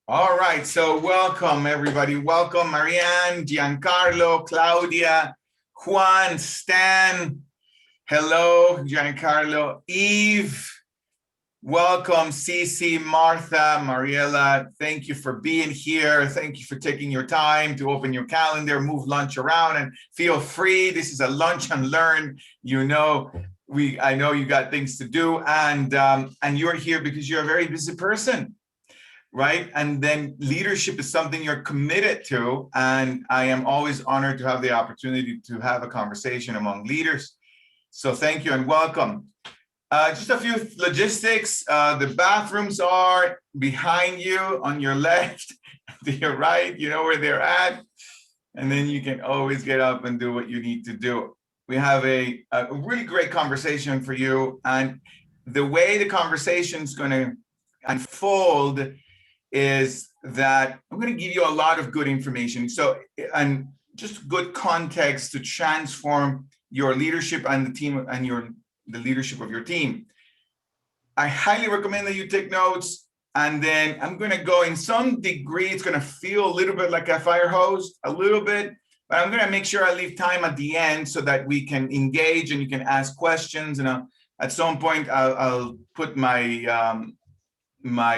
All right, so welcome everybody. Welcome Marianne, Giancarlo, Claudia, Juan, Stan. Hello, Giancarlo, Eve. Welcome, Cece, Martha, Mariela. Thank you for being here. Thank you for taking your time to open your calendar, move lunch around, and feel free. This is a lunch and learn. I know you got things to do, and you're here because you're a very busy person. Right? And then leadership is something you're committed to. And I am always honored to have the opportunity to have a conversation among leaders. So thank you and welcome. Just a few logistics. The bathrooms are behind you on your left, to your right, you know where they're at. And then you can always get up and do what you need to do. We have a really great conversation for you. And the way the conversation is going to unfold is that I'm going to give you a lot of good information. So, and just good context to transform your leadership and the team and the leadership of your team. I highly recommend that you take notes. And then I'm going to go in some degree. It's going to feel a little bit like a fire hose, a little bit, but I'm going to make sure I leave time at the end so that we can engage and you can ask questions. And at some point, I'll put my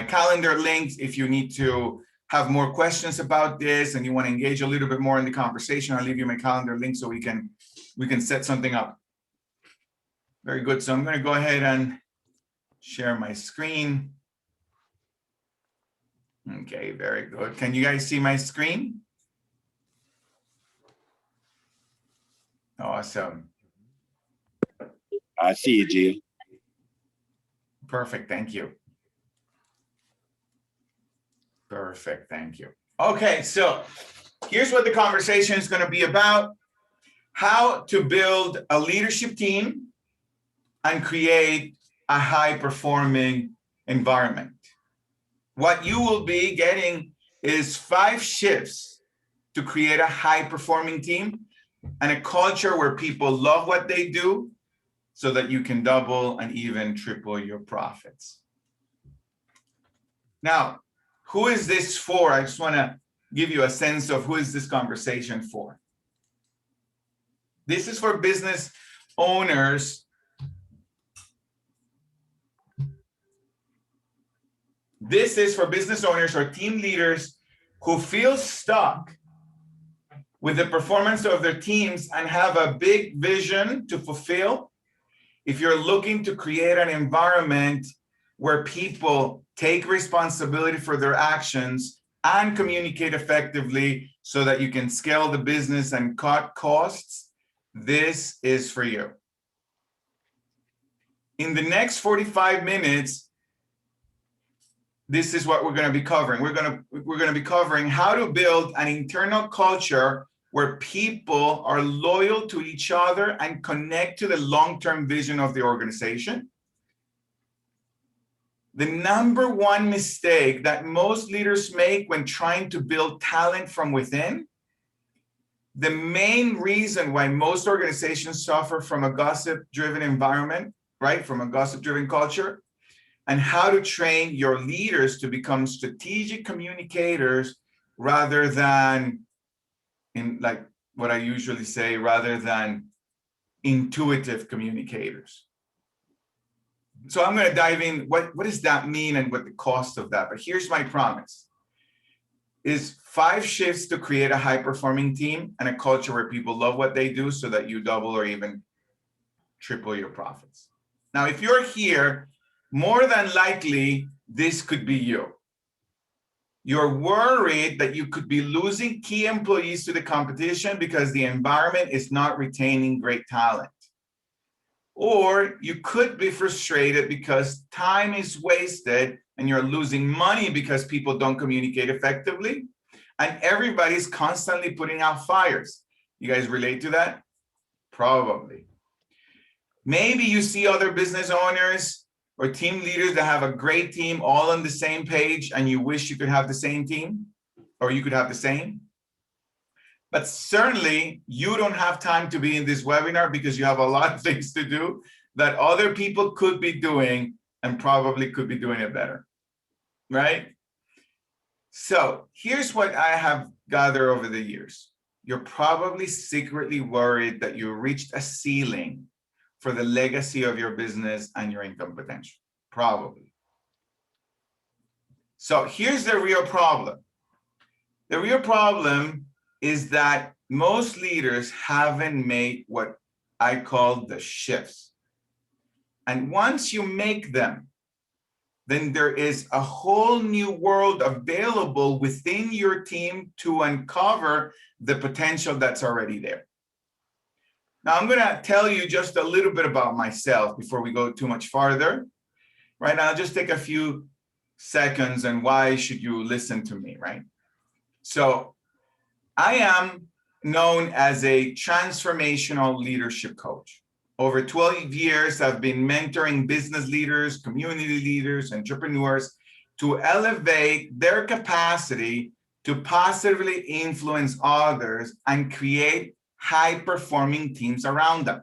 calendar links if you need to have more questions about this and you want to engage a little bit more in the conversation. I'll leave you my calendar link so we can set something up. Very good. So I'm going to go ahead and share my screen. Okay, very good. Can you guys see my screen? Awesome. I see it, G. Perfect. Thank you. Perfect. Thank you. Okay, so here's what the conversation is going to be about: how to build a leadership team and create a high-performing environment. What you will be getting is 5 shifts to create a high-performing team and a culture where people love what they do so that you can double and even triple your profits. Now, who is this for? I just want to give you a sense of who is this conversation for. This is for business owners. This is for business owners or team leaders who feel stuck with the performance of their teams and have a big vision to fulfill. If you're looking to create an environment where people take responsibility for their actions and communicate effectively so that you can scale the business and cut costs, this is for you. In the next 45 minutes, this is what we're going to be covering. We're going to be covering how to build an internal culture where people are loyal to each other and connect to the long-term vision of the organization. The number one mistake that most leaders make when trying to build talent from within, the main reason why most organizations suffer from a gossip-driven environment, right, from a gossip-driven culture, and how to train your leaders to become strategic communicators rather than, in like what I usually say, rather than intuitive communicators. So I'm going to dive in. What does that mean and what the cost of that? But here's my promise: is 5 shifts to create a high-performing team and a culture where people love what they do so that you double or even triple your profits. Now, if you're here, more than likely, this could be you. You're worried that you could be losing key employees to the competition because the environment is not retaining great talent. Or you could be frustrated because time is wasted and you're losing money because people don't communicate effectively and everybody's constantly putting out fires. You guys relate to that? Probably. Maybe you see other business owners or team leaders that have a great team all on the same page and you wish you could have the same team or you could have the same. But certainly you don't have time to be in this webinar because you have a lot of things to do that other people could be doing and probably could be doing it better, right? So here's what I have gathered over the years. You're probably secretly worried that you reached a ceiling for the legacy of your business and your income potential. Probably. So here's the real problem. The real problem is that most leaders haven't made what I call the shifts. And once you make them, then there is a whole new world available within your team to uncover the potential that's already there. Now, I'm going to tell you just a little bit about myself before we go too much farther. Right now, I'll just take a few seconds and why should you listen to me, right? So I am known as a transformational leadership coach. Over 12 years, I've been mentoring business leaders, community leaders, entrepreneurs to elevate their capacity to positively influence others and create high-performing teams around them.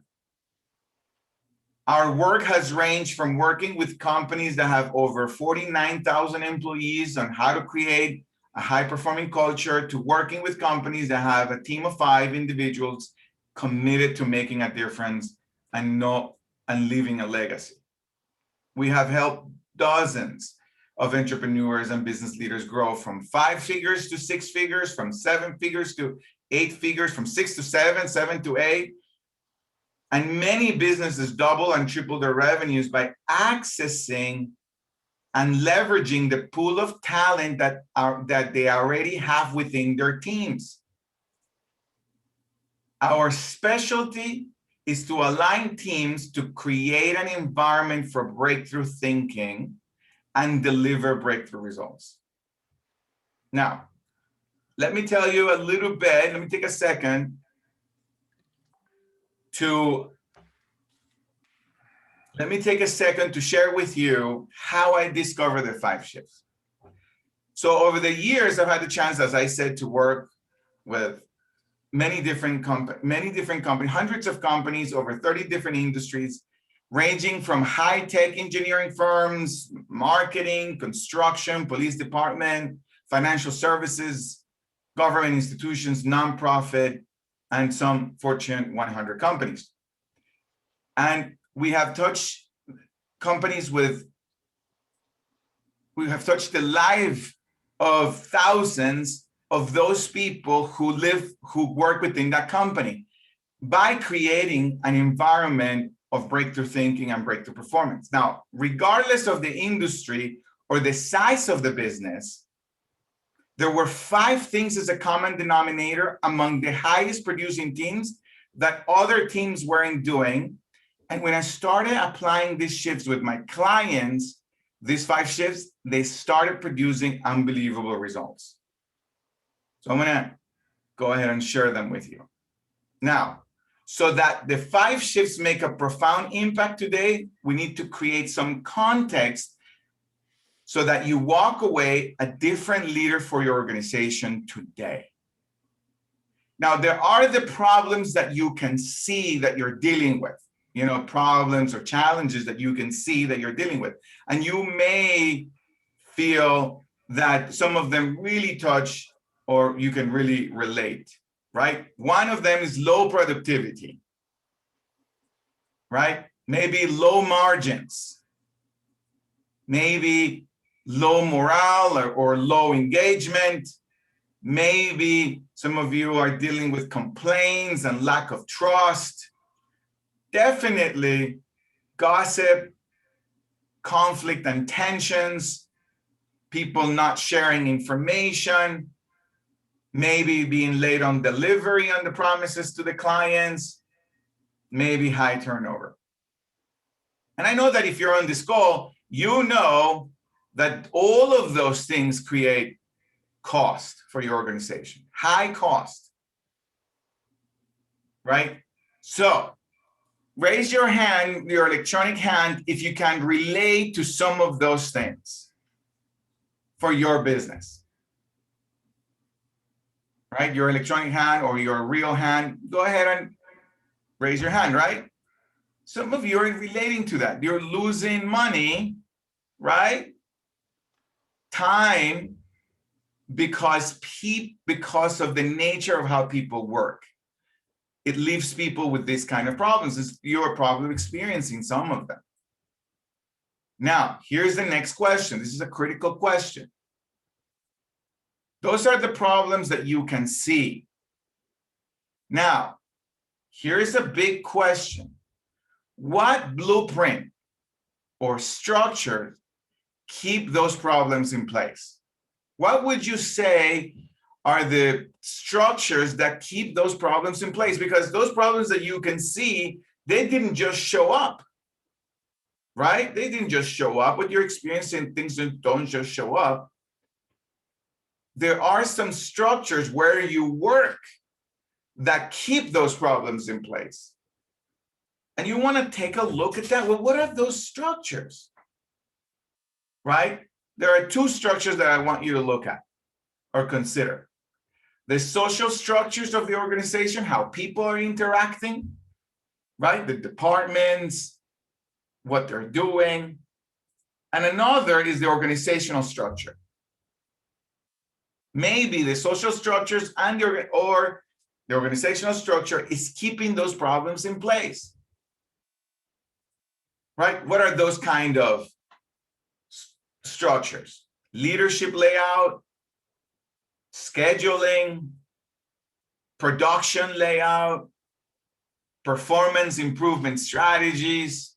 Our work has ranged from working with companies that have over 49,000 employees on how to create a high-performing culture to working with companies that have a team of 5 individuals committed to making a difference and leaving a legacy. We have helped dozens of entrepreneurs and business leaders grow from 5 figures to 6 figures, from 7 figures to 8 figures, from 6 to 7, 7 to 8. And many businesses double and triple their revenues by accessing and leveraging the pool of talent that they already have within their teams. Our specialty is to align teams to create an environment for breakthrough thinking and deliver breakthrough results. Now, let me tell you a little bit, let me take a second to share with you how I discovered the 5 shifts. So over the years, I've had the chance, as I said, to work with many different companies, hundreds of companies, over 30 different industries, ranging from high-tech engineering firms, marketing, construction, police department, financial services, government institutions, nonprofit, and some Fortune 100 companies. And we have touched the life of thousands of those people who work within that company by creating an environment of breakthrough thinking and breakthrough performance. Now, regardless of the industry or the size of the business, there were 5 things as a common denominator among the highest producing teams that other teams weren't doing. And when I started applying these shifts with my clients, these 5 shifts, they started producing unbelievable results. So I'm gonna go ahead and share them with you. Now, so that the 5 shifts make a profound impact today, we need to create some context so that you walk away a different leader for your organization today. Now, there are the problems that you can see that you're dealing with, problems or challenges that you can see that you're dealing with. And you may feel that some of them really touch or you can really relate, right? One of them is low productivity, right? Maybe low margins, maybe low morale or low engagement. Maybe some of you are dealing with complaints and lack of trust. Definitely gossip, conflict and tensions, people not sharing information, maybe being late on delivery on the promises to the clients, maybe high turnover. And I know that if you're on this call, you know that all of those things create cost for your organization, high cost, right? So raise your hand, your electronic hand, if you can relate to some of those things for your business, right? Your electronic hand or your real hand, go ahead and raise your hand, right? Some of you are relating to that. You're losing money, right? Time because of the nature of how people work. It leaves people with this kind of problems. You're probably experiencing some of them. Now, here's the next question. This is a critical question. Those are the problems that you can see. Now, here's a big question. What blueprint or structure keep those problems in place? What would you say are the structures that keep those problems in place? Because those problems that you can see, they didn't just show up, right? They didn't just show up. What you're experiencing, things that don't just show up. There are some structures where you work that keep those problems in place. And you want to take a look at that. Well, what are those structures? Right? There are two structures that I want you to look at or consider. The social structures of the organization, how people are interacting, right? The departments, what they're doing. And another is the organizational structure. Maybe the social structures and the organizational structure is keeping those problems in place. Right? What are those kind of structures? Leadership layout, scheduling, production layout, performance improvement strategies.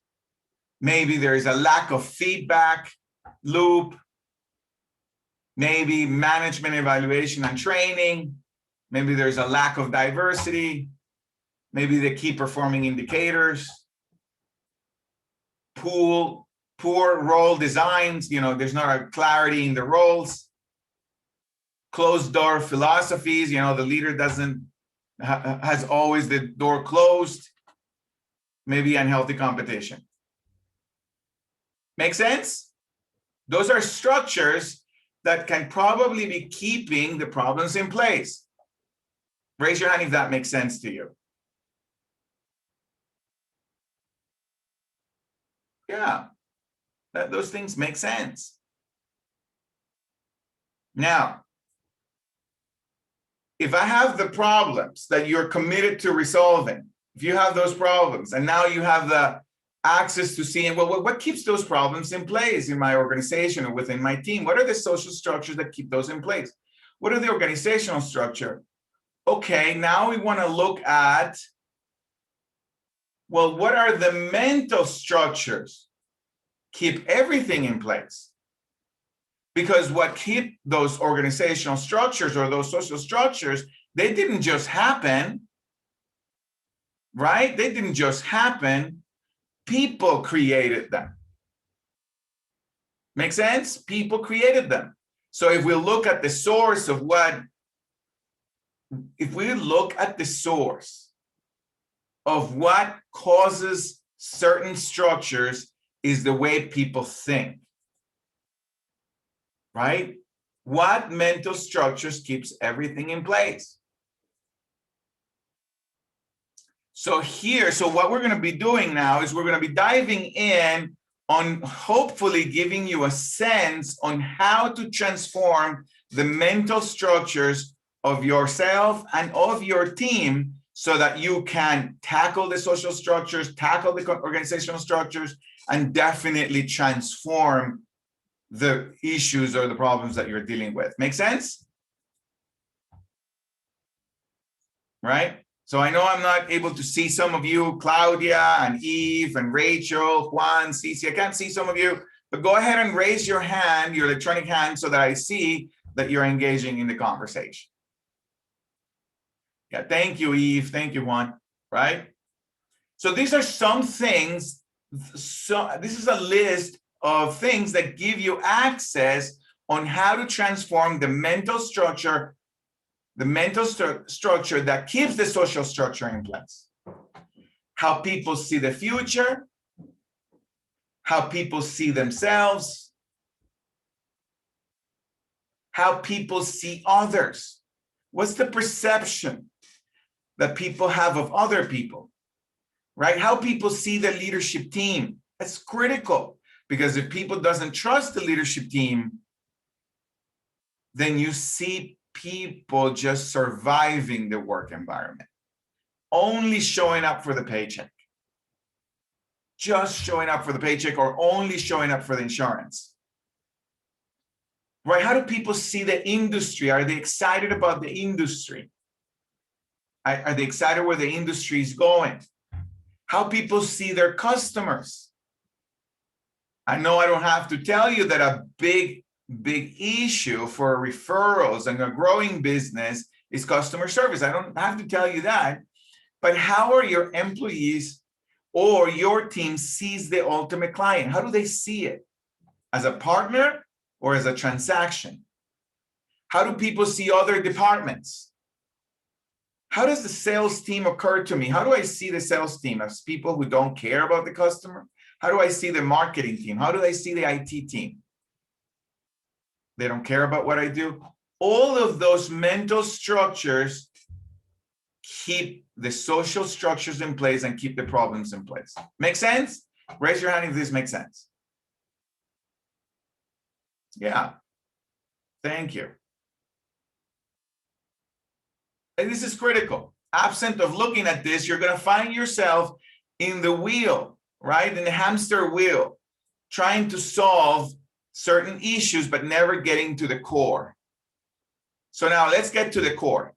Maybe there is a lack of feedback loop. Maybe management evaluation and training. Maybe there's a lack of diversity. Maybe the key performing indicators. Poor role designs, there's not a clarity in the roles. Closed door philosophies, the leader has always the door closed. Maybe unhealthy competition. Make sense? Those are structures that can probably be keeping the problems in place. Raise your hand if that makes sense to you. Yeah, those things make sense. Now, if I have the problems that you're committed to resolving, if you have those problems and now you have the access to seeing, well, what keeps those problems in place in my organization or within my team? What are the social structures that keep those in place? What are the organizational structure? Okay, now we want to look at, well, what are the mental structures keep everything in place? Because what keep those organizational structures or those social structures, they didn't just happen, right? They didn't just happen. People created them. Make sense? People created them. So if we look at the source of if we look at the source of what causes certain structures is the way people think, right? What mental structures keeps everything in place? So what we're going to be doing now is we're going to be diving in on hopefully giving you a sense on how to transform the mental structures of yourself and of your team so that you can tackle the social structures, tackle the organizational structures, and definitely transform the issues or the problems that you're dealing with. Make sense? Right? So I know I'm not able to see some of you, Claudia and Eve and Rachel, Juan, Cici. I can't see some of you, but go ahead and raise your hand, your electronic hand, so that I see that you're engaging in the conversation. Yeah, thank you, Eve. Thank you, Juan. Right? So these are some things. So this is a list of things that give you access on how to transform the mental structure that keeps the social structure in place. How people see the future, how people see themselves, how people see others. What's the perception that people have of other people, right? How people see the leadership team. That's critical, because if people doesn't trust the leadership team, then you see people just surviving the work environment, only showing up for the paycheck, just showing up for the paycheck, or only showing up for the insurance. Right? How do people see the industry? Are they excited about the industry? Are they excited where the industry is going? How people see their customers? I know I don't have to tell you that a big issue for referrals and a growing business is customer service. I don't have to tell you that. But how are your employees or your team sees the ultimate client? How do they see it? As a partner or as a transaction? How do people see other departments? How does the sales team occur to me? How do I see the sales team as people who don't care about the customer? How do I see the marketing team? How do I see the IT team? They don't care about what I do. All of those mental structures keep the social structures in place and keep the problems in place. Make sense? Raise your hand if this makes sense. Yeah. Thank you. And this is critical. Absent of looking at this, you're going to find yourself in the wheel, right? In the hamster wheel, trying to solve certain issues, but never getting to the core. So now let's get to the core.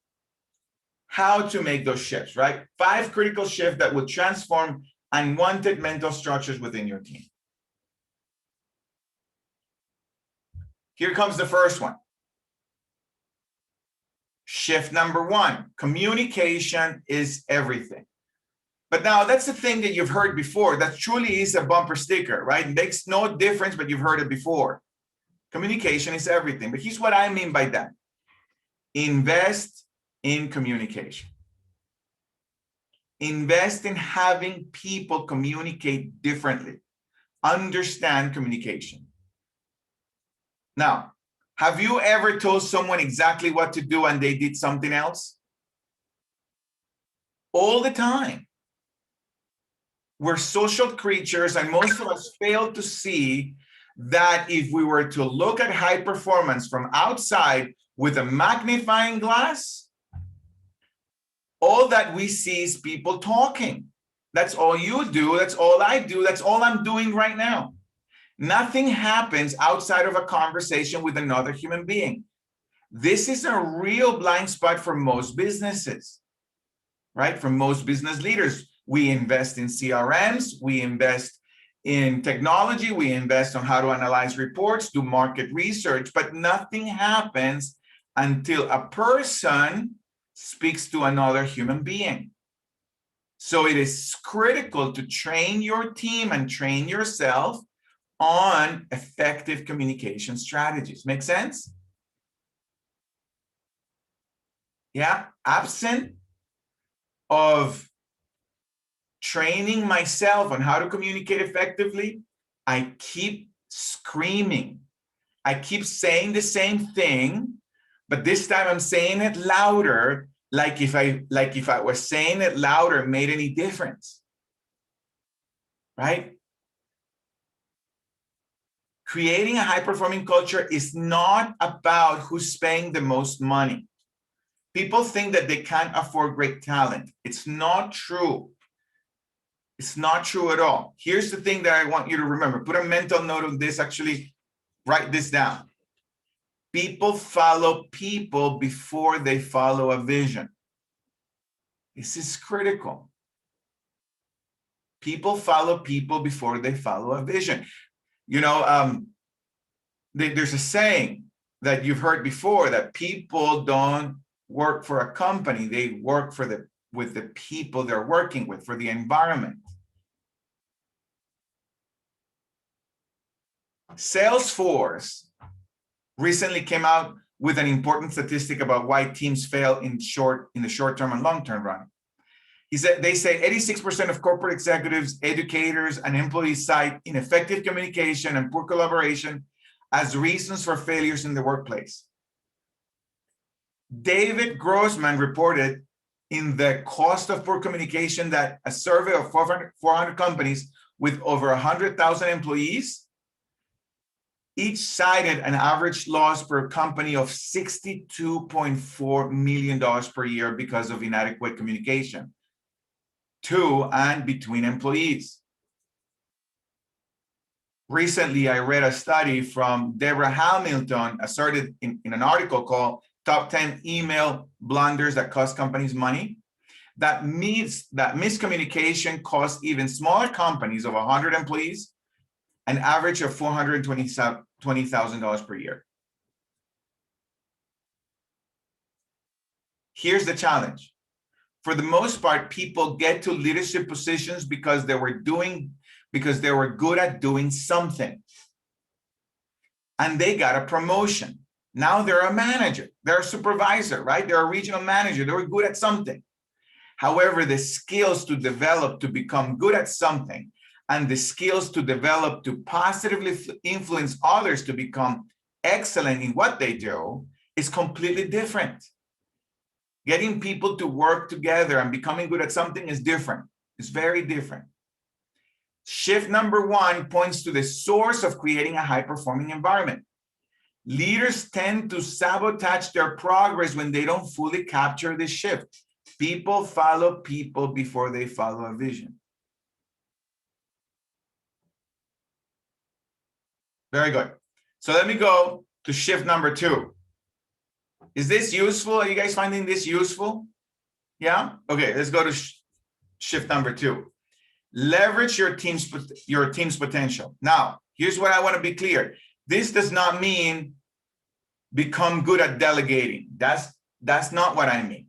How to make those shifts, right? 5 critical shifts that will transform unwanted mental structures within your team. Here comes the first one. Shift number 1, communication is everything. But now that's the thing that you've heard before. That truly is a bumper sticker, right? It makes no difference, but you've heard it before. Communication is everything. But here's what I mean by that. Invest in communication. Invest in having people communicate differently. Understand communication. Now, have you ever told someone exactly what to do and they did something else? All the time. We're social creatures, and most of us fail to see that if we were to look at high performance from outside with a magnifying glass, all that we see is people talking. That's all you do. That's all I do. That's all I'm doing right now. Nothing happens outside of a conversation with another human being. This is a real blind spot for most businesses, right? For most business leaders. We invest in CRMs, we invest in technology, we invest on how to analyze reports, do market research, but nothing happens until a person speaks to another human being. So it is critical to train your team and train yourself on effective communication strategies. Make sense? Yeah, absent of training myself on how to communicate effectively, I keep screaming. I keep saying the same thing, but this time I'm saying it louder, like if I was saying it louder made any difference. Right? Creating a high-performing culture is not about who's paying the most money. People think that they can't afford great talent. It's not true. It's not true at all. Here's the thing that I want you to remember. Put a mental note of this, actually write this down. People follow people before they follow a vision. This is critical. People follow people before they follow a vision. You know, there's a saying that you've heard before that people don't work for a company. They work with the people they're working with, for the environment. Salesforce recently came out with an important statistic about why teams fail in the short term and long term run. They say 86% of corporate executives, educators, and employees cite ineffective communication and poor collaboration as reasons for failures in the workplace. David Grossman reported in the Cost of Poor Communication that a survey of 400 companies with over 100,000 employees Each cited an average loss per company of $62.4 million per year because of inadequate communication to and between employees. Recently, I read a study from Deborah Hamilton, asserted in an article called Top 10 Email Blunders That Cost Companies Money, that miscommunication costs even smaller companies of 100 employees an average of $420,000 per year. Here's the challenge. For the most part, people get to leadership positions because they were good at doing something. And they got a promotion. Now they're a manager, they're a supervisor, right? They're a regional manager, they were good at something. However, the skills to develop to become good at something and the skills to develop to positively influence others to become excellent in what they do is completely different. Getting people to work together and becoming good at something is different. It's very different. Shift number 1 points to the source of creating a high-performing environment. Leaders tend to sabotage their progress when they don't fully capture the shift. People follow people before they follow a vision. Very good. So let me go to shift number 2. Is this useful? Are you guys finding this useful? Yeah? Okay, let's go to shift number 2. Leverage your team's potential. Now, here's what I want to be clear. This does not mean become good at delegating. That's not what I mean.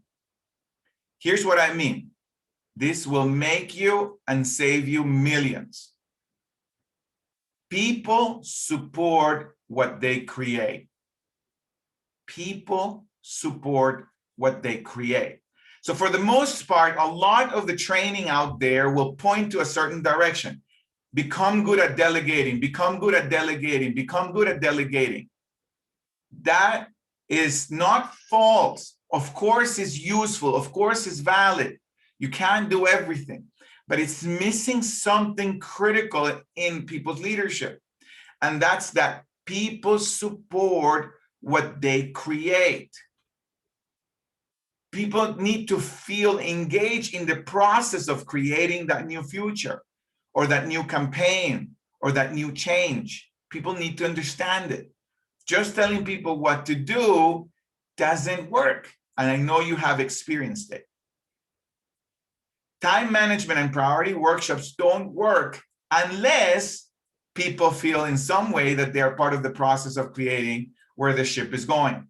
Here's what I mean. This will make you and save you millions. People support what they create. People support what they create. So for the most part, a lot of the training out there will point to a certain direction. Become good at delegating, become good at delegating, become good at delegating. That is not false. Of course, it's useful. Of course, it's valid. You can't do everything, but it's missing something critical in people's leadership. And that's that people support what they create. People need to feel engaged in the process of creating that new future or that new campaign or that new change. People need to understand it. Just telling people what to do doesn't work. And I know you have experienced it. Time management and priority workshops don't work unless people feel in some way that they are part of the process of creating where the ship is going.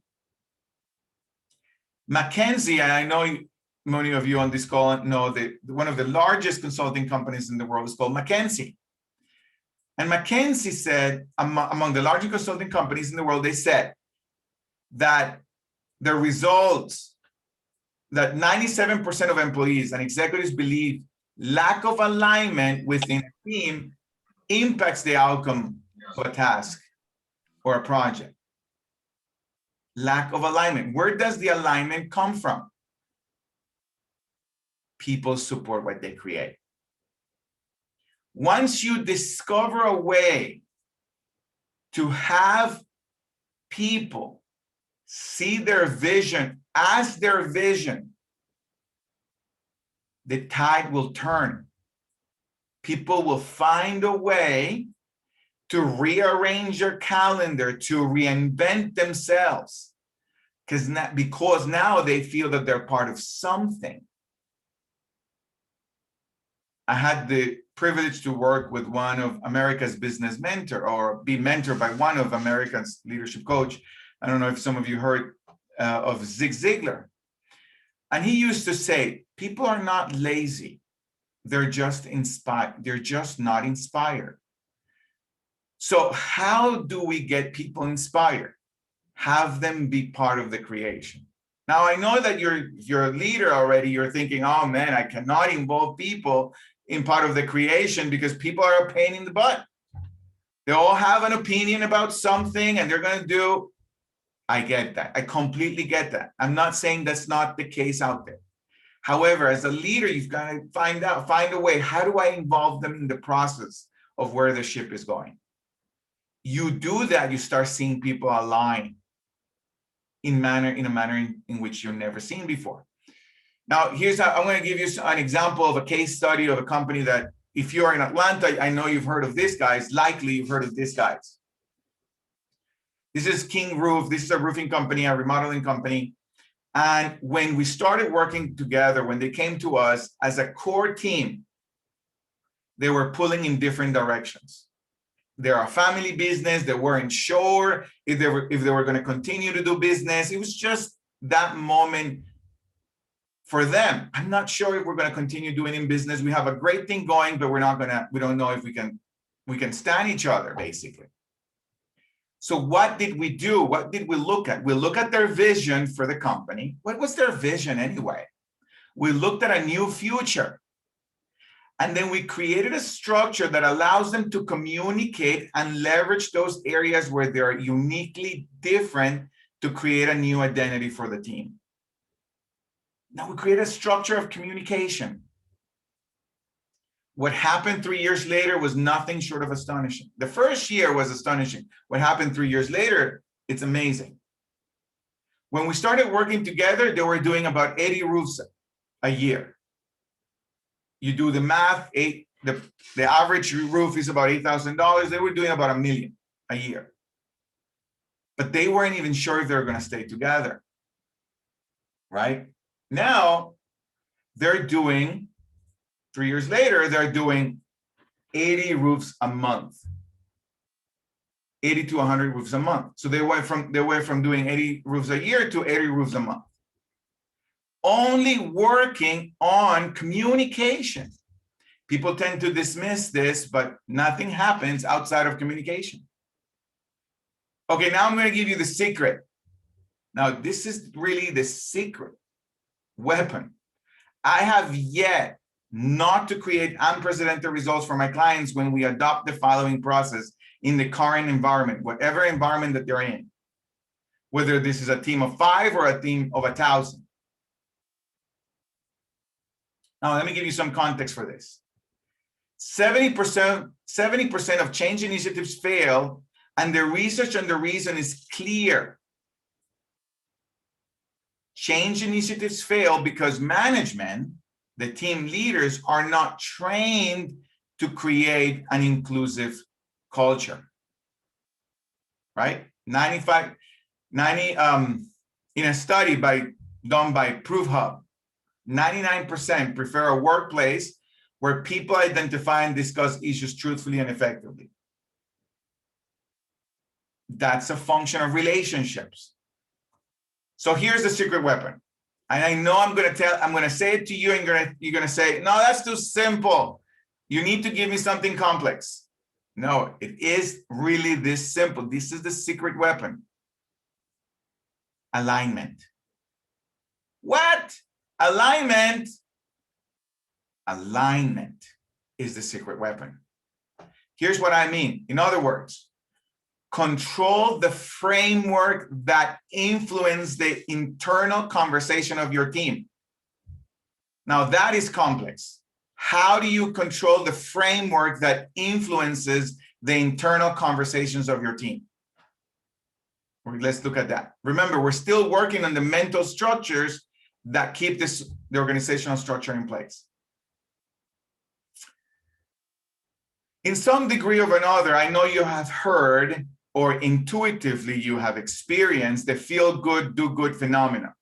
McKinsey, and I know many of you on this call know that one of the largest consulting companies in the world is called McKinsey. And McKinsey said, among the largest consulting companies in the world, they said that the results, that 97% of employees and executives believe lack of alignment within a team impacts the outcome of a task or a project. Lack of alignment. Where does the alignment come from? People support what they create. Once you discover a way to have people see their vision as their vision, the tide will turn. People will find a way to rearrange your calendar, to reinvent themselves, because now they feel that they're part of something. I had the privilege to work with one of America's business mentor, or be mentored by one of America's leadership coach. I don't know if some of you heard of Zig Ziglar. And he used to say, people are not lazy. They're just inspired. They're just not inspired. So how do we get people inspired? Have them be part of the creation. Now, I know that you're a leader already. You're thinking, oh man, I cannot involve people in part of the creation because people are a pain in the butt. They all have an opinion about something and they're going to do. I get that. I completely get that. I'm not saying that's not the case out there. However, as a leader, you've got to find a way. How do I involve them in the process of where the ship is going? you do that, you start seeing people align in a manner in which you've never seen before. Now, here's how I'm going to give you an example of a case study of a company that, if you're in Atlanta, I know you've heard of these guys. Likely you've heard of these guys. This is King Roof. This is a roofing company, a remodeling company. And when we started working together, when they came to us as a core team, they were pulling in different directions. They're a family business. They weren't sure if they were going to continue to do business. It was just that moment for them. I'm not sure if we're going to continue doing in business. We have a great thing going, but we don't know if we can stand each other, basically. So what did we do? What did we look at? We looked at their vision for the company. What was their vision anyway? We looked at a new future. And then we created a structure that allows them to communicate and leverage those areas where they're uniquely different to create a new identity for the team. Now we create a structure of communication. What happened 3 years later was nothing short of astonishing. The first year was astonishing. What happened 3 years later, it's amazing. When we started working together, they were doing about 80 roofs a year. You do the math, the average roof is about $8,000. They were doing about $1 million a year. But they weren't even sure if they were going to stay together, right? Now, they're doing, 3 years later, they're doing 80 roofs a month, 80 to 100 roofs a month. So they went from doing 80 roofs a year to 80 roofs a month. Only working on communication. People tend to dismiss this, but nothing happens outside of communication. Okay, now I'm going to give you the secret. Now, this is really the secret weapon. I have yet not to create unprecedented results for my clients when we adopt the following process in the current environment, whatever environment that they're in, whether this is a team of 5 or a team of 1,000. Now, let me give you some context for this. 70% of change initiatives fail, and the research and the reason is clear. Change initiatives fail because management, the team leaders, are not trained to create an inclusive culture, right? In a study done by Proof Hub, 99% prefer a workplace where people identify and discuss issues truthfully and effectively. That's a function of relationships. So here's the secret weapon. And I know I'm going to say it to you, and you're going to say, no, that's too simple. You need to give me something complex. No, it is really this simple. This is the secret weapon. Alignment. What? Alignment. Alignment is the secret weapon. Here's what I mean. In other words, control the framework that influences the internal conversation of your team. Now that is complex. How do you control the framework that influences the internal conversations of your team? Let's look at that. Remember, we're still working on the mental structures that keep the organizational structure in place. In some degree or another, I know you have heard, or intuitively you have experienced, the feel good, do good phenomena.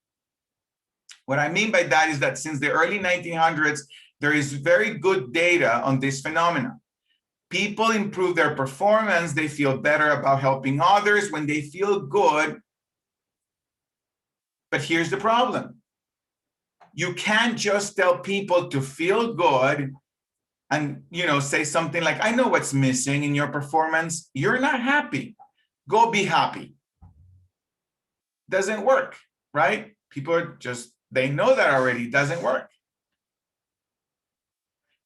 What I mean by that is that since the early 1900s, there is very good data on this phenomena. People improve their performance, they feel better about helping others when they feel good. But here's the problem. You can't just tell people to feel good and, say something like, I know what's missing in your performance. You're not happy. Go be happy. Doesn't work, right? People are they know that already. Doesn't work.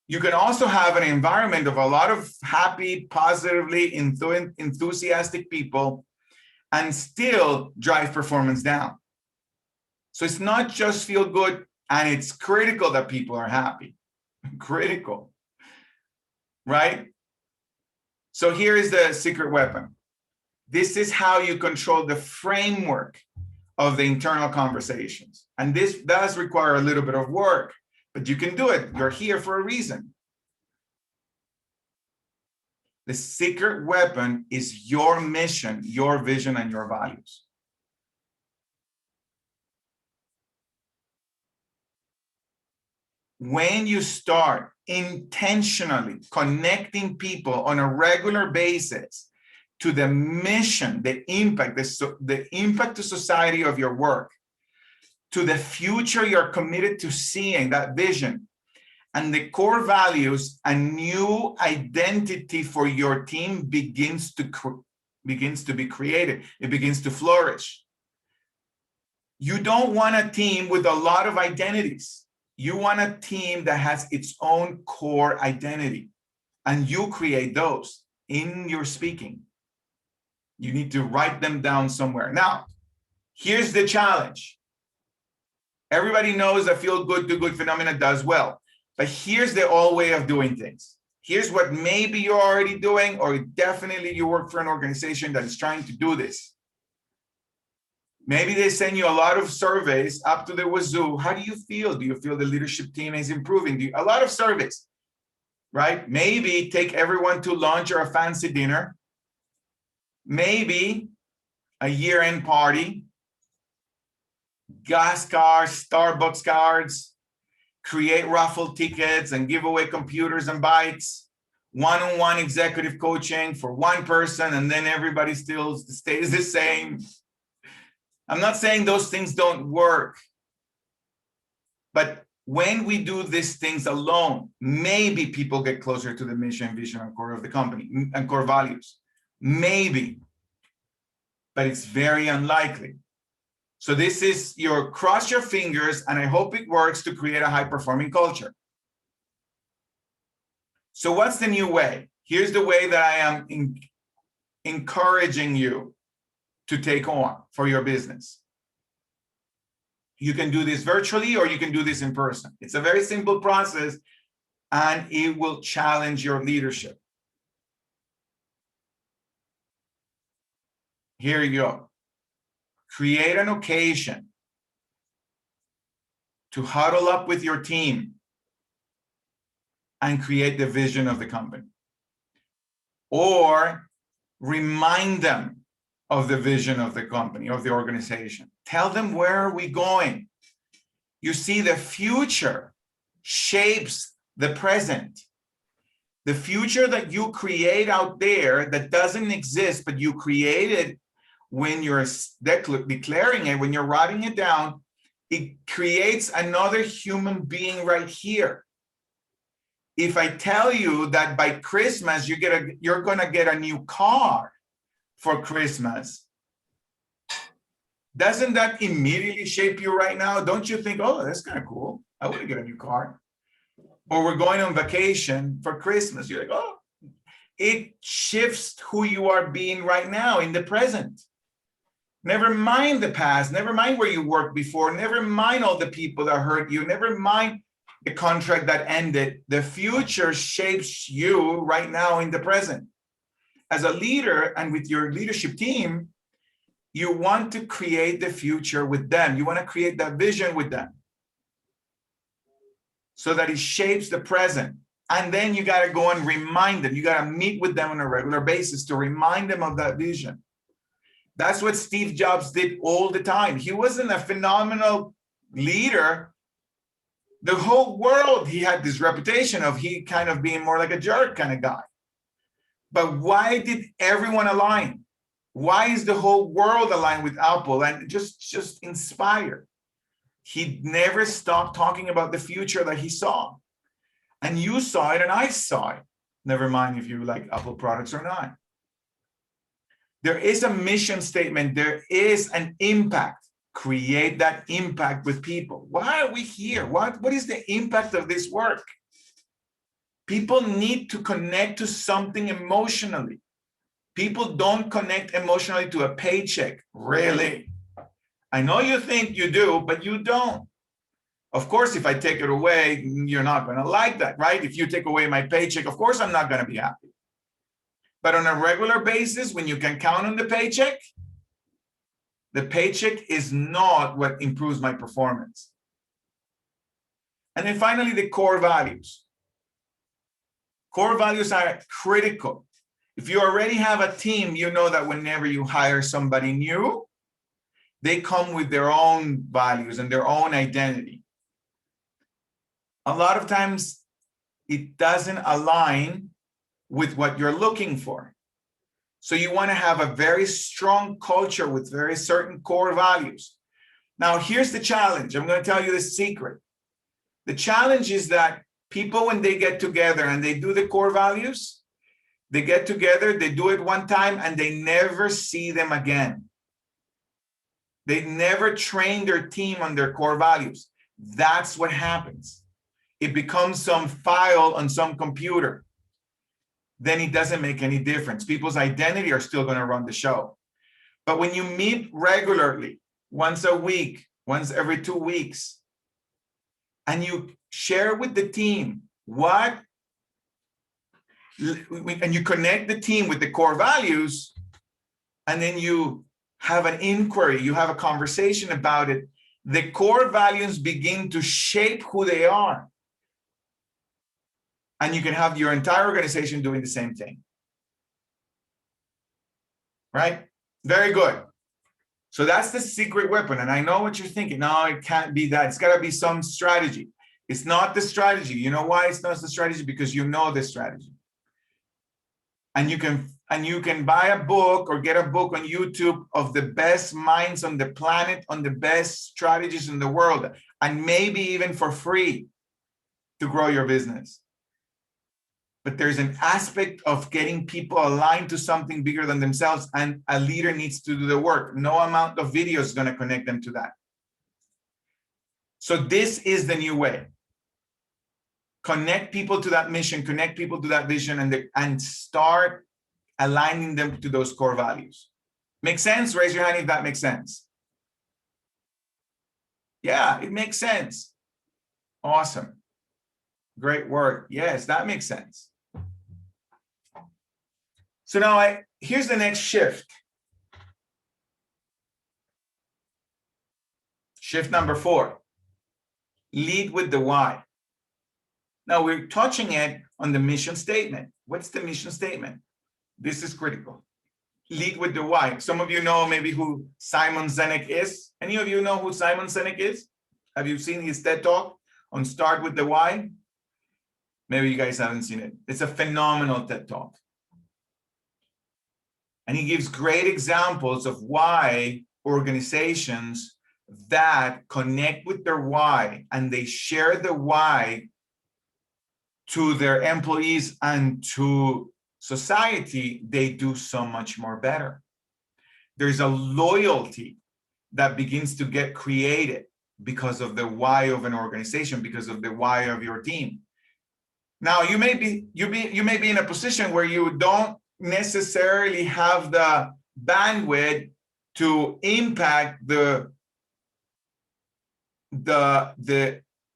You can also have an environment of a lot of happy, positively enthusiastic people and still drive performance down. So it's not just feel good, and it's critical that people are happy. Critical, right? So here is the secret weapon. This is how you control the framework of the internal conversations. And this does require a little bit of work, but you can do it. You're here for a reason. The secret weapon is your mission, your vision, and your values. When you start intentionally connecting people on a regular basis to the mission, the impact to society of your work, to the future you're committed to seeing, that vision, and the core values, a new identity for your team begins to be created. It begins to flourish. You don't want a team with a lot of identities. You want a team that has its own core identity, and you create those in your speaking. You need to write them down somewhere. Now, here's the challenge. Everybody knows that feel good, do good phenomena does well, but here's the old way of doing things. Here's what maybe you're already doing, or definitely you work for an organization that is trying to do this. Maybe they send you a lot of surveys up to the wazoo. How do you feel? Do you feel the leadership team is improving? A lot of surveys, right? Maybe take everyone to lunch or a fancy dinner. Maybe a year-end party, gas cards, Starbucks cards, create raffle tickets and give away computers and bikes, one-on-one executive coaching for one person, and then everybody still stays the same. I'm not saying those things don't work, but when we do these things alone, maybe people get closer to the mission, vision, and core of the company and core values. Maybe, but it's very unlikely. So this is your cross your fingers, and I hope it works to create a high-performing culture. So what's the new way? Here's the way that I am encouraging you to take on for your business. You can do this virtually or you can do this in person. It's a very simple process, and it will challenge your leadership. Here you go. Create an occasion to huddle up with your team and create the vision of the company. Or remind them of the vision of the company, of the organization. Tell them, where are we going? You see, the future shapes the present. The future that you create out there that doesn't exist, but you create it when you're declaring it, when you're writing it down, it creates another human being right here. If I tell you that by Christmas, you're gonna get a new car for Christmas, doesn't that immediately shape you right now? Don't you think, oh, that's kind of cool, I want to get a new car? Or we're going on vacation for Christmas. You're like, oh, it shifts who you are being right now in the present. Never mind the past, never mind where you worked before, never mind all the people that hurt you, never mind the contract that ended. The future shapes you right now in the present. As a leader and with your leadership team, you want to create the future with them. You want to create that vision with them so that it shapes the present. And then you got to go and remind them. You got to meet with them on a regular basis to remind them of that vision. That's what Steve Jobs did all the time. He wasn't a phenomenal leader. The whole world, he had this reputation of he kind of being more like a jerk kind of guy. But why did everyone align? Why is the whole world aligned with Apple and just inspired? He never stopped talking about the future that he saw. And you saw it and I saw it. Never mind if you like Apple products or not. There is a mission statement. There is an impact. Create that impact with people. Why are we here? What is the impact of this work? People need to connect to something emotionally. People don't connect emotionally to a paycheck, really. I know you think you do, but you don't. Of course, if I take it away, you're not going to like that, right? If you take away my paycheck, of course, I'm not going to be happy. But on a regular basis, when you can count on the paycheck is not what improves my performance. And then finally, the core values. Core values are critical. If you already have a team, you know that whenever you hire somebody new, they come with their own values and their own identity. A lot of times it doesn't align with what you're looking for. So you want to have a very strong culture with very certain core values. Now, here's the challenge. I'm going to tell you the secret. The challenge is that people, when they get together and they do the core values, they get together, they do it one time, and they never see them again. They never train their team on their core values. That's what happens. It becomes some file on some computer. Then it doesn't make any difference. People's identity are still going to run the show. But when you meet regularly, once a week, once every 2 weeks, and you share with the team and you connect the team with the core values, and then you have an inquiry, you have a conversation about it, the core values begin to shape who they are. And you can have your entire organization doing the same thing. Right? Very good. So that's the secret weapon. And I know what you're thinking. No, it can't be that. It's got to be some strategy. It's not the strategy. You know why it's not the strategy? Because you know the strategy. And you can buy a book or get a book on YouTube of the best minds on the planet, on the best strategies in the world, and maybe even for free to grow your business. But there's an aspect of getting people aligned to something bigger than themselves, and a leader needs to do the work. No amount of video is going to connect them to that. So this is the new way. Connect people to that mission, connect people to that vision, and start aligning them to those core values. Make sense? Raise your hand if that makes sense. Yeah, it makes sense. Awesome. Great work. Yes, that makes sense. So now here's the next shift. Shift number 4. Lead with the why. Now we're touching it on the mission statement. What's the mission statement? This is critical. Lead with the why. Some of you know maybe who Simon Sinek is. Any of you know who Simon Sinek is? Have you seen his TED Talk on Start with the Why? Maybe you guys haven't seen it. It's a phenomenal TED Talk. And he gives great examples of why organizations that connect with their why and they share the why to their employees and to society, they do so much more better. There's a loyalty that begins to get created because of the why of an organization, because of the why of your team. Now, you may be in a position where you don't necessarily have the bandwidth to impact the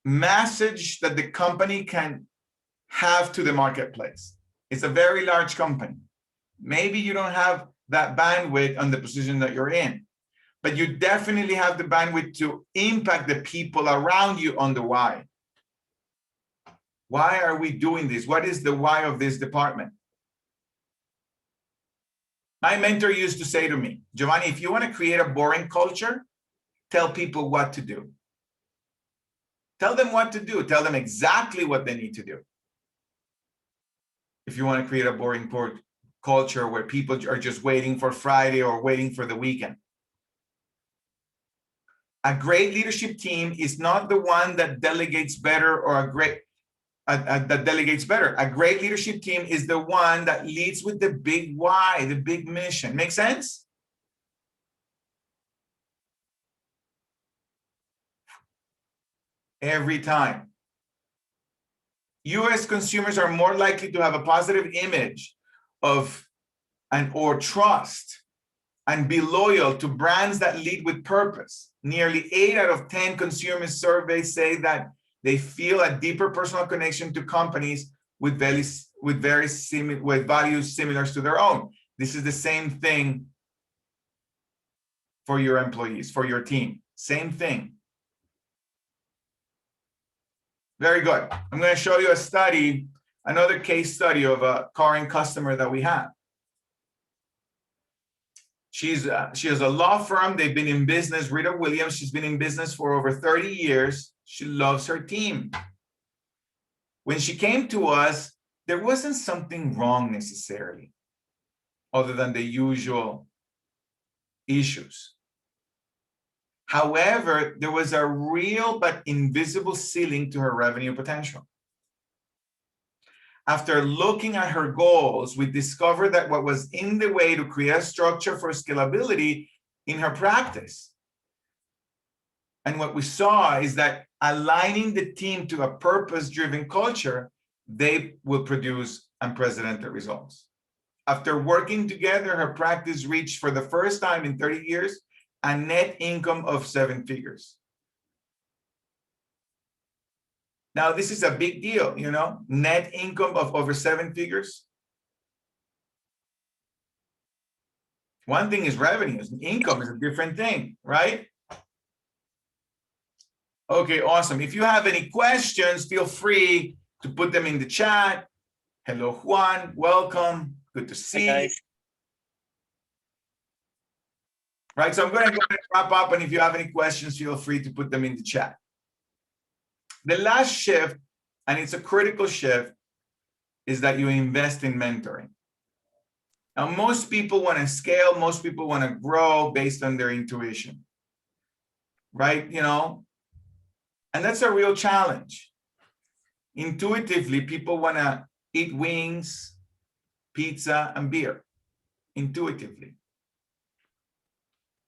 message that the company can have to the marketplace. It's a very large company. Maybe you don't have that bandwidth on the position that you're in, but you definitely have the bandwidth to impact the people around you on the why. Why are we doing this? What is the why of this department? My mentor used to say to me, Giovanni, if you want to create a boring culture, tell people what to do. Tell them what to do. Tell them exactly what they need to do. If you want to create a boring culture where people are just waiting for Friday or waiting for the weekend. A great leadership team is not the one that delegates better or that delegates better. A great leadership team is the one that leads with the big why, the big mission. Make sense? Every time. US consumers are more likely to have a positive image of or trust and be loyal to brands that lead with purpose. Nearly 8 out of 10 consumer surveys say that they feel a deeper personal connection to companies with with with values similar to their own. This is the same thing for your employees, for your team. Same thing. Very good. I'm going to show you a study, another case study of a current customer that we have. She has a law firm. They've been in business. Rita Williams, she's been in business for over 30 years. She loves her team. When she came to us, there wasn't something wrong necessarily, other than the usual issues. However, there was a real but invisible ceiling to her revenue potential. After looking at her goals, we discovered that what was in the way to create a structure for scalability in her practice. And what we saw is that aligning the team to a purpose-driven culture, they will produce unprecedented results. After working together, her practice reached for the first time in 30 years a net income of 7 figures. Now, this is a big deal, you know, net income of over 7 figures. One thing is revenues, income is a different thing, right? Okay, awesome. If you have any questions, feel free to put them in the chat. Hello, Juan, welcome. Good to see you. Right, so I'm going to go ahead and wrap up, and if you have any questions, feel free to put them in the chat. The last shift, and it's a critical shift, is that you invest in mentoring. Now, most people want to scale, most people want to grow based on their intuition, right? You know, and that's a real challenge. Intuitively, people want to eat wings, pizza, and beer, intuitively.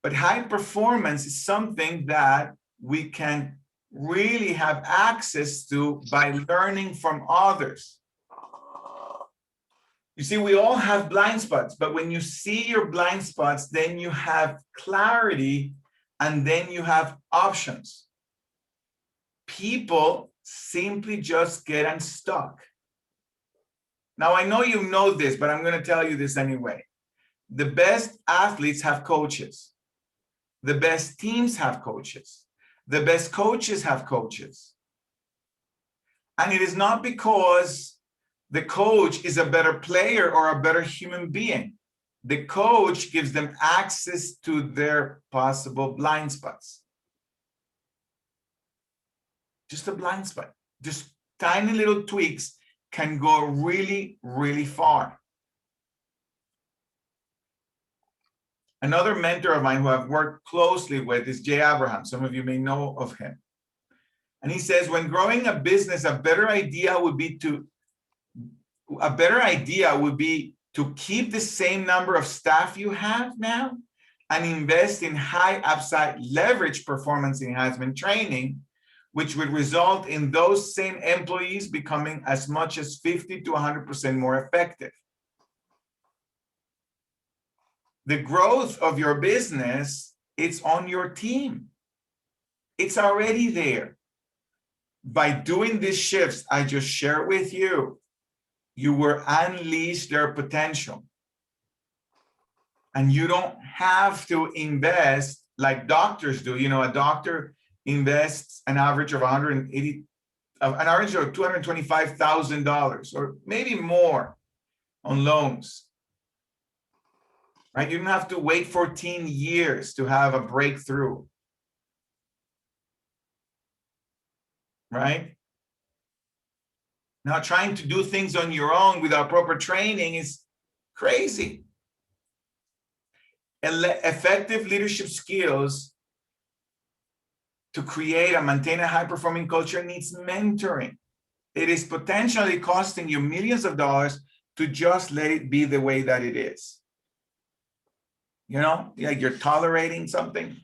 But high performance is something that we can really have access to by learning from others. You see, we all have blind spots, but when you see your blind spots, then you have clarity and then you have options. People simply just get unstuck. Now, I know you know this, but I'm going to tell you this anyway. The best athletes have coaches. The best teams have coaches. The best coaches have coaches. And it is not because the coach is a better player or a better human being. The coach gives them access to their possible blind spots. Just a blind spot. Just tiny little tweaks can go really, really far. Another mentor of mine who I've worked closely with is Jay Abraham. Some of you may know of him. And he says, when growing a business, a better idea would be to keep the same number of staff you have now and invest in high upside leverage performance enhancement training, which would result in those same employees becoming as much as 50 to 100% more effective. The growth of your business, it's on your team. It's already there. By doing these shifts I just shared with you, you will unleash their potential. And you don't have to invest like doctors do. You know, a doctor invests an average of $225,000 or maybe more on loans. Right? You don't have to wait 14 years to have a breakthrough. Right? Now, trying to do things on your own without proper training is crazy. Effective leadership skills to create and maintain a high-performing culture needs mentoring. It is potentially costing you millions of dollars to just let it be the way that it is. You know, like you're tolerating something.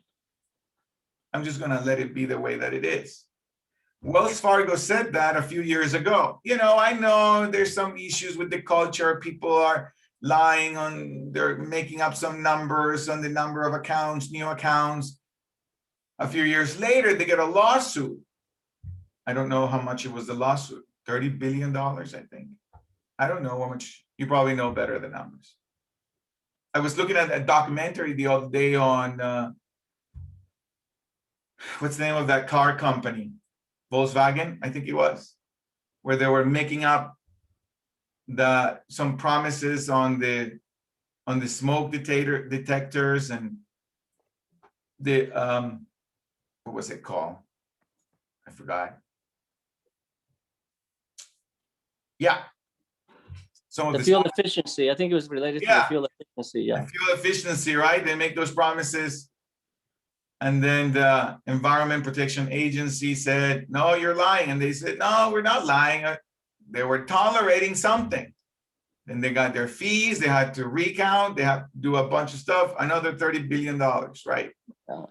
I'm just going to let it be the way that it is. Wells Fargo said that a few years ago. You know, I know there's some issues with the culture. People are lying on, they're making up some numbers on the number of accounts, new accounts. A few years later, they get a lawsuit. I don't know how much it was the lawsuit, $30 billion, I think. I don't know how much, you probably know better the numbers. I was looking at a documentary the other day on, what's the name of that car company? Volkswagen, I think it was, where they were making up some promises on the smoke detectors and the what was it called? I forgot. Yeah. Some of the fuel efficiency. I think it was related to the fuel efficiency. Yeah. The fuel efficiency, right? They make those promises. And then the Environment Protection Agency said, no, you're lying. And they said, no, we're not lying. They were tolerating something. Then they got their fees. They had to recount. They had to do a bunch of stuff. Another $30 billion, right?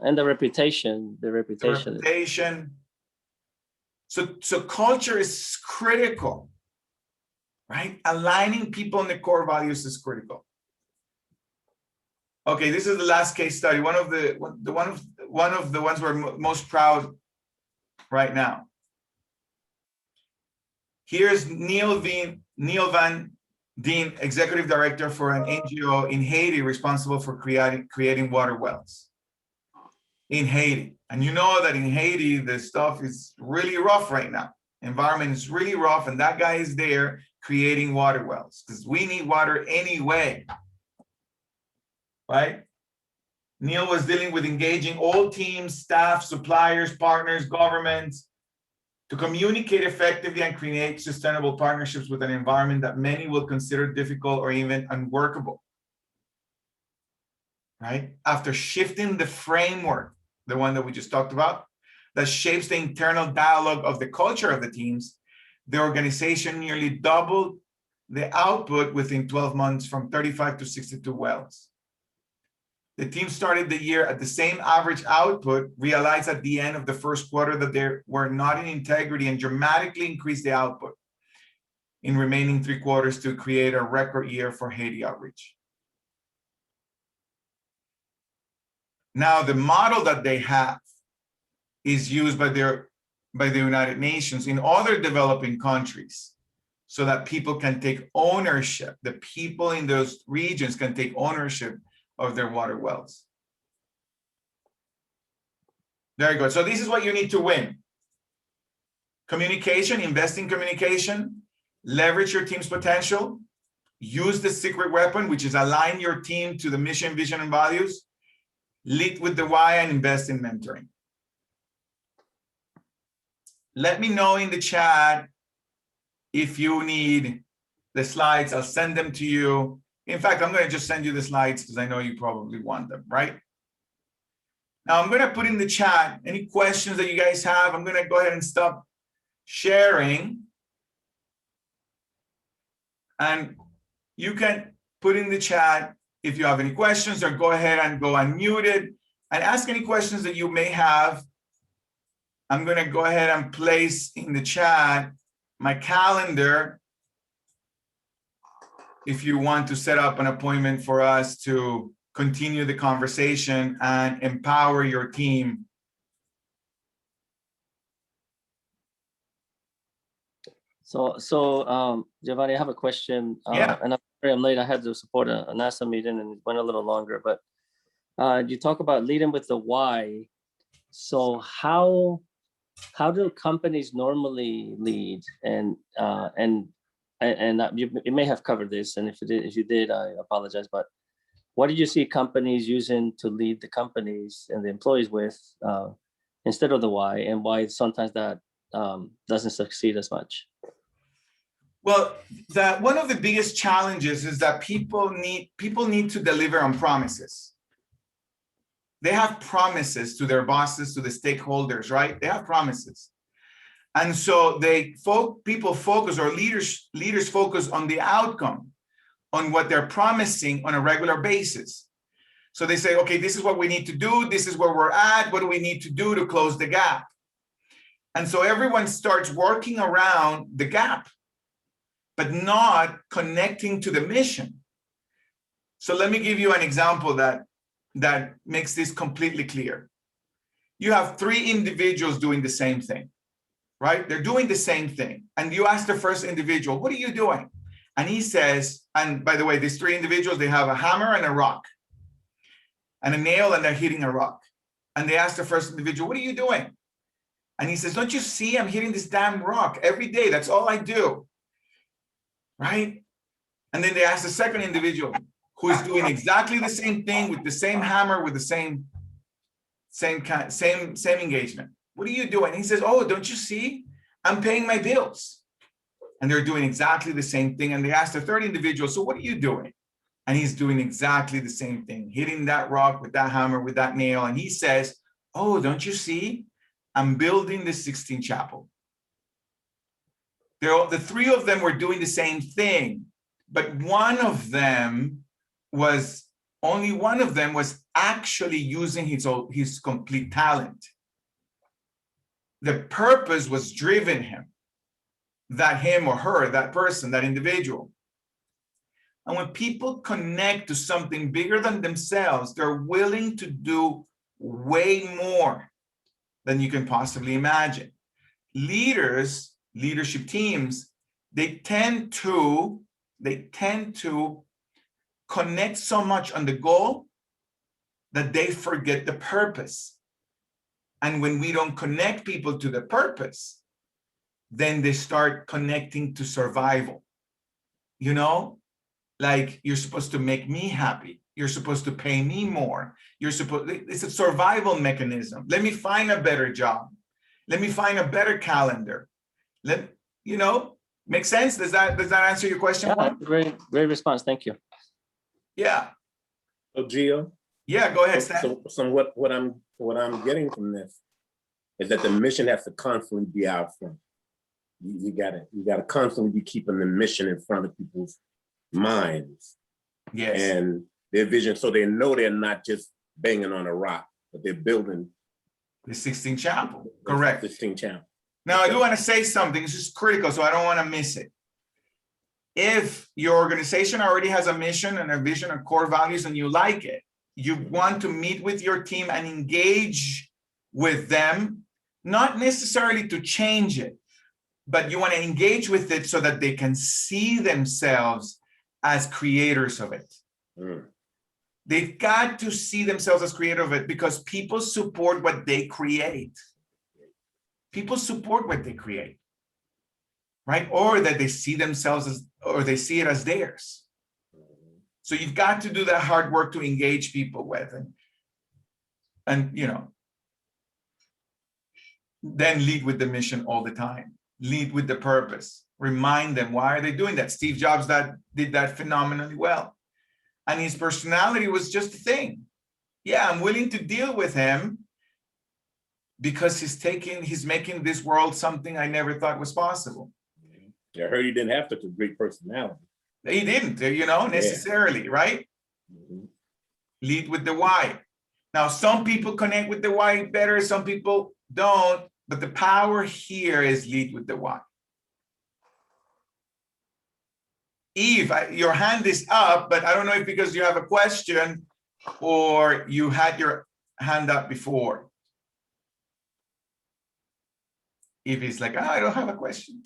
And the reputation. The reputation. So culture is critical, right? Aligning people in the core values is critical. Okay, this is the last case study. One of the ones we're most proud right now. Here's Neil Van Dien, Executive Director for an NGO in Haiti responsible for creating water wells in Haiti. And you know that in Haiti, the stuff is really rough right now. Environment is really rough, and that guy is there creating water wells because we need water anyway. Right? Neil was dealing with engaging all teams, staff, suppliers, partners, governments to communicate effectively and create sustainable partnerships with an environment that many will consider difficult or even unworkable. Right? After shifting the framework, the one that we just talked about, that shapes the internal dialogue of the culture of the teams, the organization nearly doubled the output within 12 months from 35 to 62 wells. The team started the year at the same average output, realized at the end of the first quarter that they were not in integrity, and dramatically increased the output in remaining 3 quarters to create a record year for Haiti outreach. Now, the model that they have is used by the United Nations in other developing countries so that people can take ownership. The people in those regions can take ownership of their water wells. Very good. So this is what you need to win. Communication, invest in communication, leverage your team's potential, use the secret weapon, which is align your team to the mission, vision, and values, lead with the why, and invest in mentoring. Let me know in the chat if you need the slides. I'll send them to you. In fact, I'm going to just send you the slides because I know you probably want them, right? Now, I'm going to put in the chat any questions that you guys have. I'm going to go ahead and stop sharing. And you can put in the chat if you have any questions, or go ahead and go unmuted and ask any questions that you may have. I'm going to go ahead and place in the chat my calendar if you want to set up an appointment for us to continue the conversation and empower your team. So Giovanni, I have a question. Yeah. And I'm late. I had to support a NASA meeting and it went a little longer. But you talk about leading with the why. So how do companies normally lead? And you may have covered this, and if you did, I apologize. But what did you see companies using to lead the companies and the employees with instead of the why, and why sometimes that doesn't succeed as much? Well, one of the biggest challenges is that people need to deliver on promises. They have promises to their bosses, to the stakeholders, right? They have promises. And so people focus, or leaders focus on the outcome, on what they're promising on a regular basis. So they say, okay, this is what we need to do. This is where we're at. What do we need to do to close the gap? And so everyone starts working around the gap, but not connecting to the mission. So let me give you an example that makes this completely clear. You have 3 individuals doing the same thing, right? They're doing the same thing. And you ask the first individual, what are you doing? And he says, and by the way, these three individuals, they have a hammer and a rock and a nail, and they're hitting a rock. And they ask the first individual, what are you doing? And he says, don't you see I'm hitting this damn rock every day? That's all I do. Right? And then they ask the second individual, who is doing exactly the same thing with the same hammer, with the same engagement. What are you doing? He says, oh, don't you see? I'm paying my bills. And they're doing exactly the same thing. And they ask the third individual, so what are you doing? And he's doing exactly the same thing, hitting that rock with that hammer, with that nail. And he says, oh, don't you see? I'm building the Sistine Chapel. The three of them were doing the same thing, but only one of them was actually using his complete talent. The purpose was driven him, that him or her, that person, that individual. And when people connect to something bigger than themselves, they're willing to do way more than you can possibly imagine. Leadership teams, they tend to connect so much on the goal that they forget the purpose. And when we don't connect people to the purpose, then they start connecting to survival. You know, like, you're supposed to make me happy. You're supposed to pay me more. It's a survival mechanism. Let me find a better job. Let me find a better calendar. Make sense? Does that answer your question? Yeah, great response. Thank you. Yeah. So Gio? Yeah, go ahead, Stan. So what I'm getting from this is that the mission has to constantly be out front. You gotta constantly be keeping the mission in front of people's minds. Yes. And their vision, so they know they're not just banging on a rock, but they're building the Sistine Chapel. Correct. The Sistine Chapel. Now, I do want to say something. It's just critical, so I don't want to miss it. If your organization already has a mission and a vision and core values and you like it, you want to meet with your team and engage with them, not necessarily to change it, but you want to engage with it so that they can see themselves as creators of it. They've got to see themselves as creators of it, because people support what they create. People support what they create, right? Or that they see themselves as, or they see it as theirs. So you've got to do that hard work to engage people with, and then lead with the mission all the time. Lead with the purpose. Remind them, why are they doing that? Steve Jobs did that phenomenally well. And his personality was just a thing. Yeah, I'm willing to deal with him because he's making this world something I never thought was possible. I heard he didn't have such a great personality. He didn't, necessarily, right? Lead with the why. Now, some people connect with the why better, some people don't, but the power here is lead with the why. Eve, your hand is up, but I don't know if because you have a question or you had your hand up before. Eve is like, I don't have a question.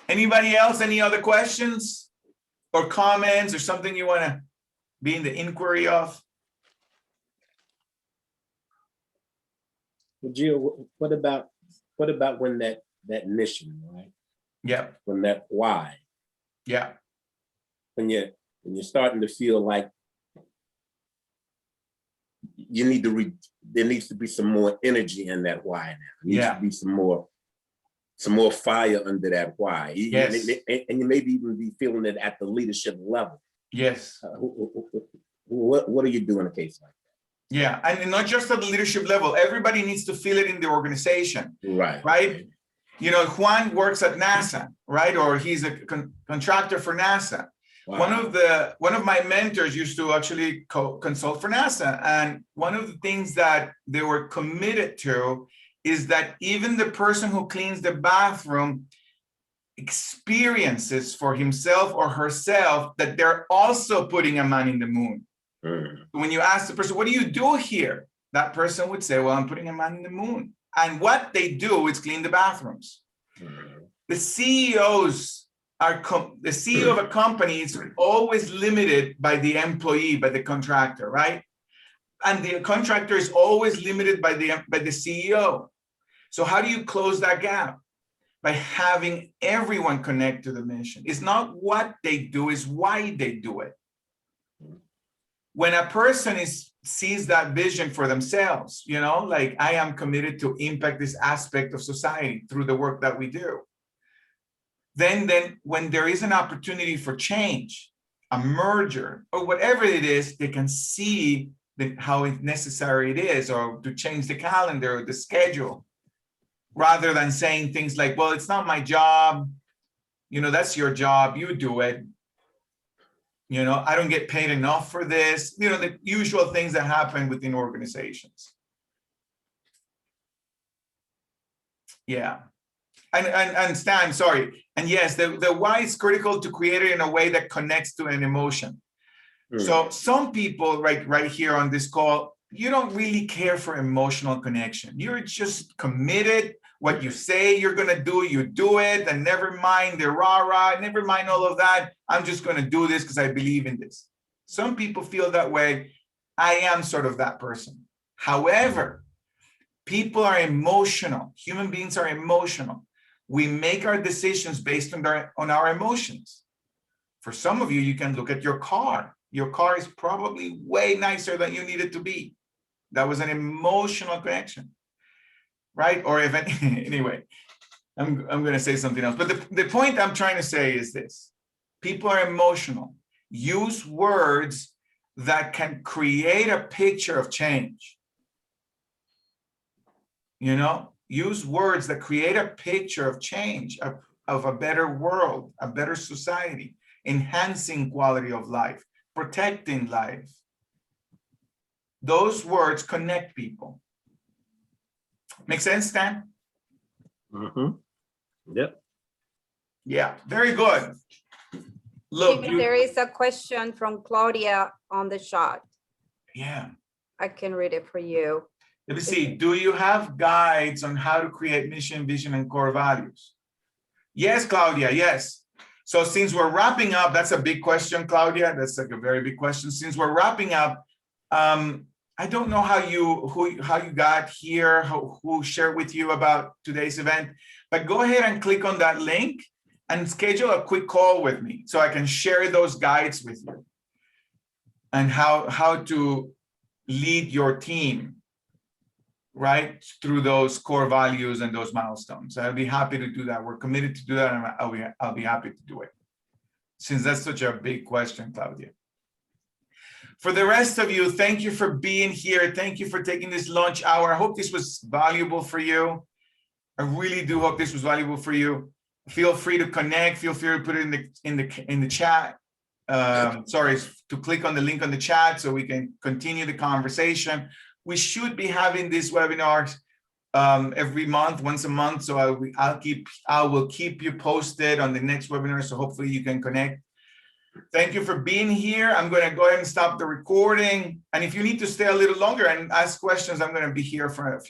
Anybody else? Any other questions or comments or something you want to be in the inquiry of? Well, Gio, what about when that mission, right? Yeah. When that why? Yeah. When you're starting to feel like there needs to be some more energy in that why now. There needs to be some more fire under that why. Yes. And you maybe even be feeling it at the leadership level. Yes. What do you do in a case like that? Yeah, and not just at the leadership level. Everybody needs to feel it in the organization. Right. Juan works at NASA, right? Or he's a contractor for NASA. Wow. One of my mentors used to actually consult for NASA, and one of the things that they were committed to is that even the person who cleans the bathroom experiences for himself or herself that they're also putting a man in the moon. When you ask the person, what do you do here? That person would say, well, I'm putting a man in the moon. And what they do is clean the bathrooms. The CEOs the CEO of a company is always limited by the employee, by the contractor, right? And the contractor is always limited by the CEO. So how do you close that gap? By having everyone connect to the mission. It's not what they do, it's why they do it. When a person sees that vision for themselves, like I am committed to impact this aspect of society through the work that we do. Then when there is an opportunity for change, a merger, or whatever it is, they can see how necessary it is, or to change the calendar or the schedule, rather than saying things like, well, it's not my job, that's your job, you do it. I don't get paid enough for this, the usual things that happen within organizations. Yeah. And Stan, sorry. And yes, the why is critical to create it in a way that connects to an emotion. So some people right here on this call, you don't really care for emotional connection. You're just committed. What you say you're going to do, you do it, and never mind the rah-rah, never mind all of that. I'm just going to do this because I believe in this. Some people feel that way. I am sort of that person. However, people are emotional. Human beings are emotional. We make our decisions based on our emotions. For some of you, you can look at your car. Your car is probably way nicer than you need it to be. That was an emotional connection. Right? Or anyway, I'm going to say something else. But the point I'm trying to say is this. People are emotional. Use words that can create a picture of change. Use words that create a picture of change, of a better world, a better society, enhancing quality of life, protecting life. Those words connect people. Make sense, Stan? Yep. Yeah, very good. Look, there is a question from Claudia on the chat. Yeah. I can read it for you. Let me see. Do you have guides on how to create mission, vision, and core values? Yes, Claudia, yes. So since we're wrapping up, that's a big question, Claudia. That's like a very big question. Since we're wrapping up, I don't know how you got here, who shared with you about today's event, but go ahead and click on that link and schedule a quick call with me so I can share those guides with you and how to lead your team, right, through those core values and those milestones. I'll be happy to do that. We're committed to do that, and I'll be happy to do it, since that's such a big question, Claudia. For the rest of you, thank you for being here. Thank you for taking this lunch hour. I hope this was valuable for you. I really do hope this was valuable for you. Feel free to connect. Feel free to put it in the chat. Sorry, to click on the link on the chat so we can continue the conversation. We should be having these webinars every month, once a month. So I will keep you posted on the next webinar. So hopefully you can connect. Thank you for being here. I'm going to go ahead and stop the recording. And if you need to stay a little longer and ask questions, I'm going to be here for a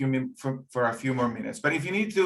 few more minutes. But if you need to